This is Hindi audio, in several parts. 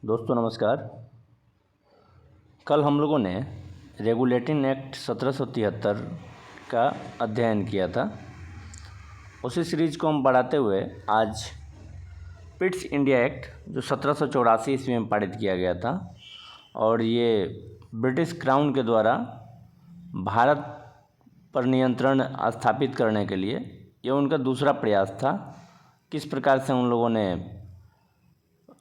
दोस्तों नमस्कार। कल हम लोगों ने रेगुलेटिंग एक्ट 1773 का अध्ययन किया था। उसी सीरीज को हम बढ़ाते हुए आज पिट्स इंडिया एक्ट जो 1784 ईस्वी में पारित किया गया था और ये ब्रिटिश क्राउन के द्वारा भारत पर नियंत्रण स्थापित करने के लिए ये उनका दूसरा प्रयास था। किस प्रकार से उन लोगों ने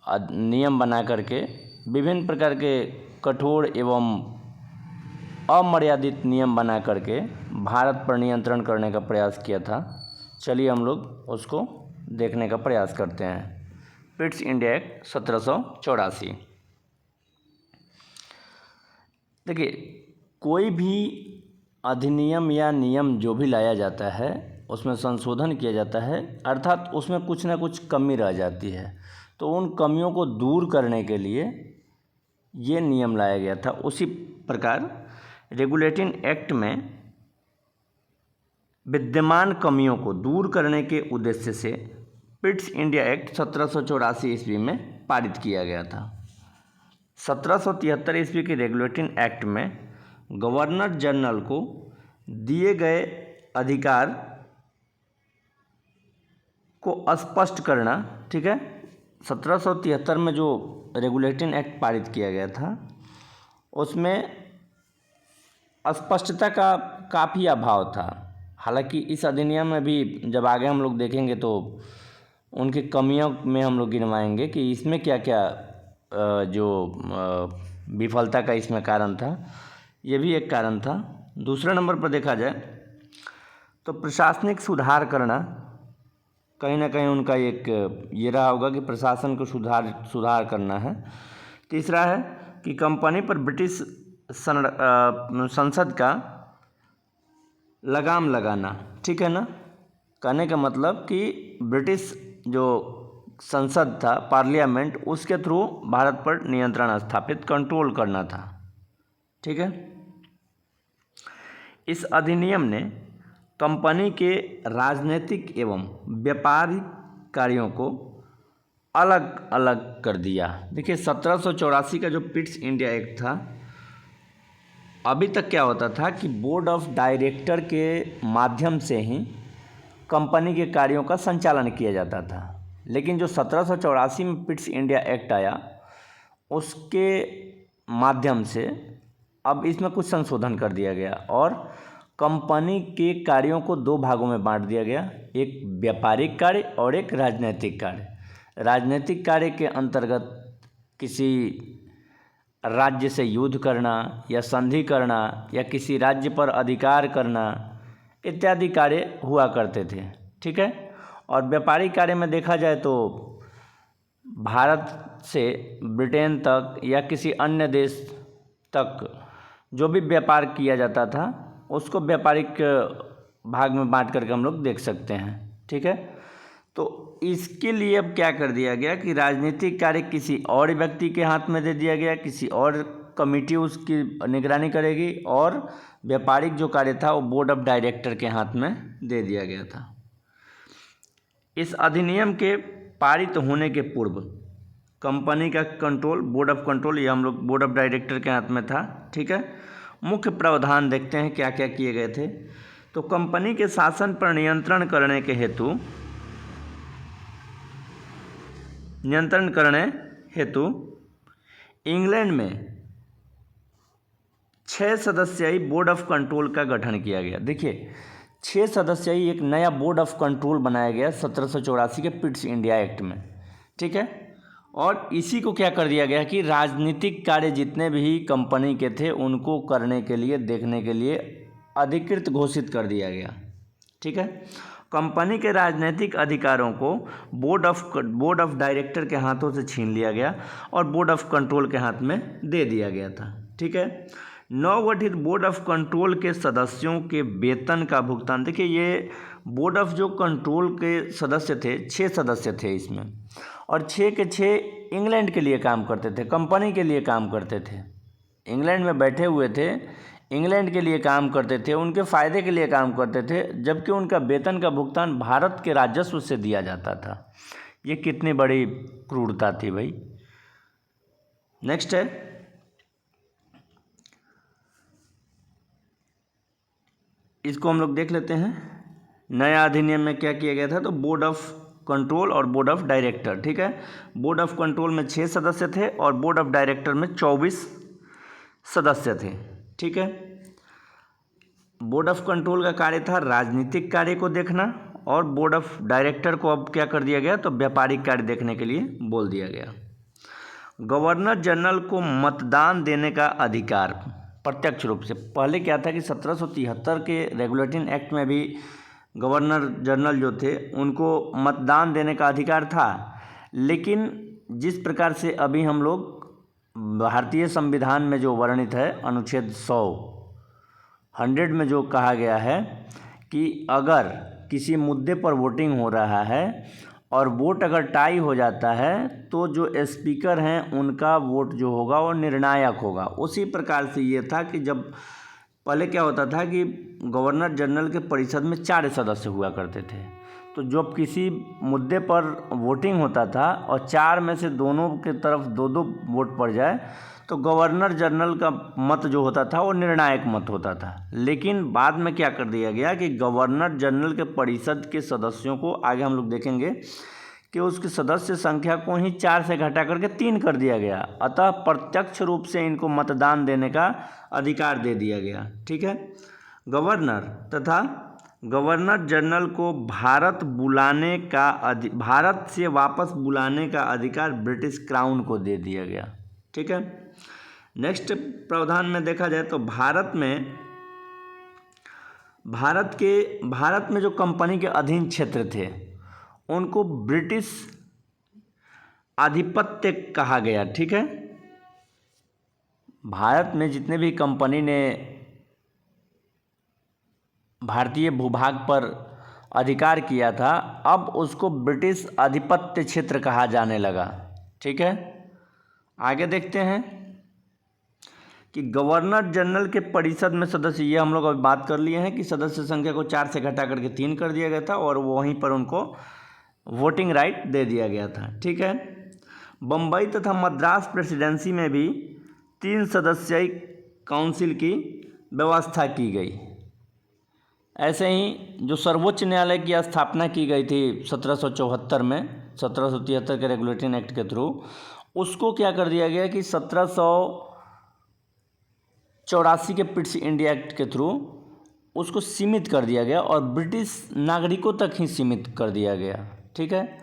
नियम बना करके विभिन्न प्रकार के कठोर एवं अमर्यादित नियम बना करके भारत पर नियंत्रण करने का प्रयास किया था। चलिए हम लोग उसको देखने का प्रयास करते हैं। Pitt's India act 1784। देखिए, कोई भी अधिनियम या नियम जो भी लाया जाता है उसमें संशोधन किया जाता है, अर्थात उसमें कुछ ना कुछ कमी रह जाती है, तो उन कमियों को दूर करने के लिए ये नियम लाया गया था। उसी प्रकार रेगुलेटिंग एक्ट में विद्यमान कमियों को दूर करने के उद्देश्य से पिट्स इंडिया एक्ट 1784 ईस्वी में पारित किया गया था। 1773 ईस्वी के रेगुलेटिंग एक्ट में गवर्नर जनरल को दिए गए अधिकार को स्पष्ट करना, ठीक है। 1773 में जो रेगुलेटिंग एक्ट पारित किया गया था उसमें स्पष्टता का काफ़ी अभाव था। हालांकि इस अधिनियम में भी जब आगे हम लोग देखेंगे तो उनकी कमियों में हम लोग गिनवाएंगे कि इसमें क्या क्या जो विफलता का इसमें कारण था, ये भी एक कारण था। दूसरे नंबर पर देखा जाए तो प्रशासनिक सुधार करना, कहीं ना कहीं उनका एक ये रहा होगा कि प्रशासन को सुधार करना है। तीसरा है कि कंपनी पर ब्रिटिश संसद का लगाम लगाना, ठीक है ना। कहने का मतलब कि ब्रिटिश जो संसद था, पार्लियामेंट, उसके थ्रू भारत पर नियंत्रण स्थापित, कंट्रोल करना था, ठीक है। इस अधिनियम ने कंपनी के राजनीतिक एवं व्यापारिक कार्यों को अलग अलग कर दिया। देखिए, 1784 का जो पिट्स इंडिया एक्ट था, अभी तक क्या होता था कि बोर्ड ऑफ डायरेक्टर के माध्यम से ही कंपनी के कार्यों का संचालन किया जाता था। लेकिन जो 1784 में पिट्स इंडिया एक्ट आया उसके माध्यम से अब इसमें कुछ संशोधन कर दिया गया और कंपनी के कार्यों को दो भागों में बांट दिया गया, एक व्यापारिक कार्य और एक राजनीतिक कार्य। राजनीतिक कार्य के अंतर्गत किसी राज्य से युद्ध करना या संधि करना या किसी राज्य पर अधिकार करना इत्यादि कार्य हुआ करते थे, ठीक है। और व्यापारिक कार्य में देखा जाए तो भारत से ब्रिटेन तक या किसी अन्य देश तक जो भी व्यापार किया जाता था उसको व्यापारिक भाग में बांट करके हम लोग देख सकते हैं, ठीक है। तो इसके लिए अब क्या कर दिया गया कि राजनीतिक कार्य किसी और व्यक्ति के हाथ में दे दिया गया, किसी और कमेटी उसकी निगरानी करेगी, और व्यापारिक जो कार्य था वो बोर्ड ऑफ डायरेक्टर के हाथ में दे दिया गया था। इस अधिनियम के पारित होने के पूर्व कंपनी का कंट्रोल, बोर्ड ऑफ कंट्रोल, ये हम लोग बोर्ड ऑफ डायरेक्टर के हाथ में था, ठीक है। मुख्य प्रावधान देखते हैं क्या क्या किए गए थे। तो कंपनी के शासन पर नियंत्रण करने हेतु इंग्लैंड में 6 सदस्यीय बोर्ड ऑफ कंट्रोल का गठन किया गया। देखिए, 6 सदस्यीय एक नया बोर्ड ऑफ कंट्रोल बनाया गया 1784 के पिट्स इंडिया एक्ट में, ठीक है। और इसी को क्या कर दिया गया कि राजनीतिक कार्य जितने भी कंपनी के थे उनको करने के लिए, देखने के लिए अधिकृत घोषित कर दिया गया, ठीक है। कंपनी के राजनीतिक अधिकारों को बोर्ड ऑफ डायरेक्टर के हाथों से छीन लिया गया और बोर्ड ऑफ कंट्रोल के हाथ में दे दिया गया था, ठीक है। नवगठित बोर्ड ऑफ कंट्रोल के सदस्यों के वेतन का भुगतान, देखिए ये बोर्ड ऑफ जो कंट्रोल के सदस्य थे, 6 सदस्य थे इसमें, और 6 के 6 इंग्लैंड के लिए काम करते थे, कंपनी के लिए काम करते थे, इंग्लैंड में बैठे हुए थे, इंग्लैंड के लिए काम करते थे, उनके फ़ायदे के लिए काम करते थे, जबकि उनका वेतन का भुगतान भारत के राजस्व से दिया जाता था। ये कितनी बड़ी क्रूरता थी भाई। नेक्स्ट है, इसको हम लोग देख लेते हैं। नया अधिनियम में क्या किया गया था, तो बोर्ड ऑफ कंट्रोल और बोर्ड ऑफ डायरेक्टर, ठीक है। बोर्ड ऑफ कंट्रोल में 6 सदस्य थे और बोर्ड ऑफ डायरेक्टर में 24 सदस्य थे, ठीक है। बोर्ड ऑफ कंट्रोल का कार्य था राजनीतिक कार्य को देखना, और बोर्ड ऑफ डायरेक्टर को अब क्या कर दिया गया, तो व्यापारिक कार्य देखने के लिए बोल दिया गया। गवर्नर जनरल को मतदान देने का अधिकार प्रत्यक्ष रूप से, पहले क्या था कि 1773 के रेगुलेटिंग एक्ट में भी गवर्नर जनरल जो थे उनको मतदान देने का अधिकार था, लेकिन जिस प्रकार से अभी हम लोग भारतीय संविधान में जो वर्णित है अनुच्छेद 100 में जो कहा गया है कि अगर किसी मुद्दे पर वोटिंग हो रहा है और वोट अगर टाई हो जाता है तो जो स्पीकर हैं उनका वोट जो होगा वो निर्णायक होगा। उसी प्रकार से ये था कि जब पहले क्या होता था कि गवर्नर जनरल के परिषद में 4 सदस्य हुआ करते थे, तो जब किसी मुद्दे पर वोटिंग होता था और 4 में से दोनों के तरफ 2-2 वोट पड़ जाए तो गवर्नर जनरल का मत जो होता था वो निर्णायक मत होता था। लेकिन बाद में क्या कर दिया गया कि गवर्नर जनरल के परिषद के सदस्यों को, आगे हम लोग देखेंगे कि उसकी सदस्य संख्या को ही 4 से घटा करके 3 कर दिया गया, अतः प्रत्यक्ष रूप से इनको मतदान देने का अधिकार दे दिया गया, ठीक है। गवर्नर तथा गवर्नर जनरल को भारत से वापस बुलाने का अधिकार ब्रिटिश क्राउन को दे दिया गया, ठीक है। नेक्स्ट प्रावधान में देखा जाए तो भारत में जो कंपनी के अधीन क्षेत्र थे उनको ब्रिटिश आधिपत्य कहा गया, ठीक है। भारत में जितने भी कंपनी ने भारतीय भूभाग पर अधिकार किया था अब उसको ब्रिटिश आधिपत्य क्षेत्र कहा जाने लगा, ठीक है। आगे देखते हैं कि गवर्नर जनरल के परिषद में सदस्य, ये हम लोग अभी बात कर लिए हैं कि सदस्य संख्या को 4 से घटा करके 3 कर दिया गया था और वहीं पर उनको वोटिंग राइट दे दिया गया था, ठीक है। बम्बई तथा मद्रास प्रेसिडेंसी में भी 3 सदस्यीय काउंसिल की व्यवस्था की गई। ऐसे ही जो सर्वोच्च न्यायालय की स्थापना की गई थी 1774 में, 1773 के रेगुलेटिंग एक्ट के थ्रू, उसको क्या कर दिया गया कि 1784 के पिट्स इंडिया एक्ट के थ्रू उसको सीमित कर दिया गया और ब्रिटिश नागरिकों तक ही सीमित कर दिया गया, ठीक है।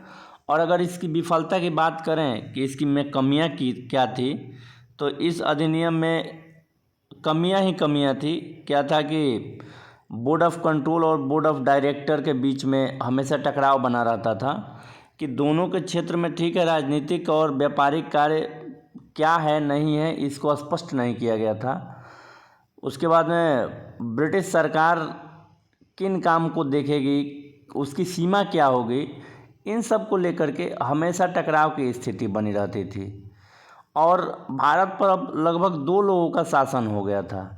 और अगर इसकी विफलता की बात करें कि इसकी में कमियां क्या थी, तो इस अधिनियम में कमियां ही कमियां थी। क्या था कि बोर्ड ऑफ कंट्रोल और बोर्ड ऑफ डायरेक्टर के बीच में हमेशा टकराव बना रहता था कि दोनों के क्षेत्र में, ठीक है, राजनीतिक और व्यापारिक कार्य क्या है नहीं है इसको स्पष्ट नहीं किया गया था। उसके बाद में ब्रिटिश सरकार किन काम को देखेगी, उसकी सीमा क्या होगी, इन सब को लेकर के हमेशा टकराव की स्थिति बनी रहती थी और भारत पर अब लगभग 2 लोगों का शासन हो गया था।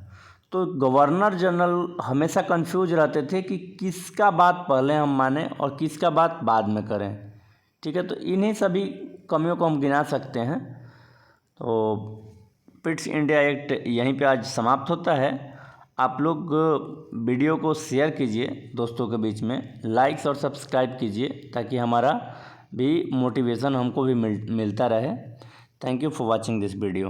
तो गवर्नर जनरल हमेशा कंफ्यूज रहते थे कि किसका बात पहले हम माने और किसका बात बाद में करें, ठीक है। तो इन्हीं सभी कमियों को हम गिना सकते हैं। तो पिट्स इंडिया एक्ट यहीं पे आज समाप्त होता है। आप लोग वीडियो को शेयर कीजिए दोस्तों के बीच में, लाइक्स और सब्सक्राइब कीजिए ताकि हमारा भी मोटिवेशन हमको भी मिलता रहे। Thank you for watching this video.